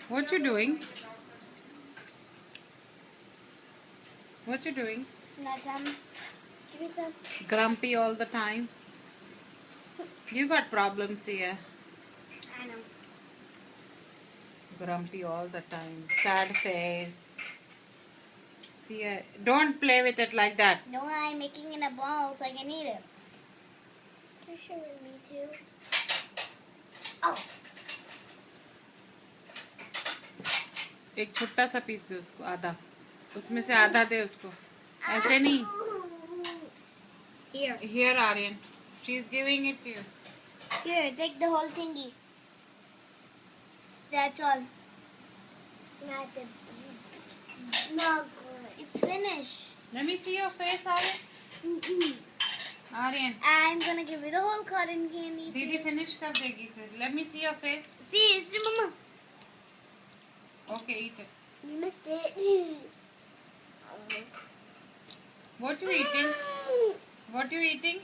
What you doing? What you doing? Nothing. Give me some. Grumpy all the time. You got problems here. I know. Grumpy all the time. Sad face. See, don't play with it like that. No, I'm making it a ball so I can eat it. Can you share with me too? Oh. एक छोटा सा piece दे उसको, आधा. उसमें से आधा दे उसको. ऐसे नहीं. Here. Here, Aryan. She's giving it to you. Here, take the whole thingy. That's all. Not the. Not good. It's finished. Let me see your face, Aryan. Aryan. I'm gonna give you the whole cotton candy. दीदी finish कर देगी फिर. Let me see your face. See, Mama. Okay, eat it. You missed it. What you eating? What you eating?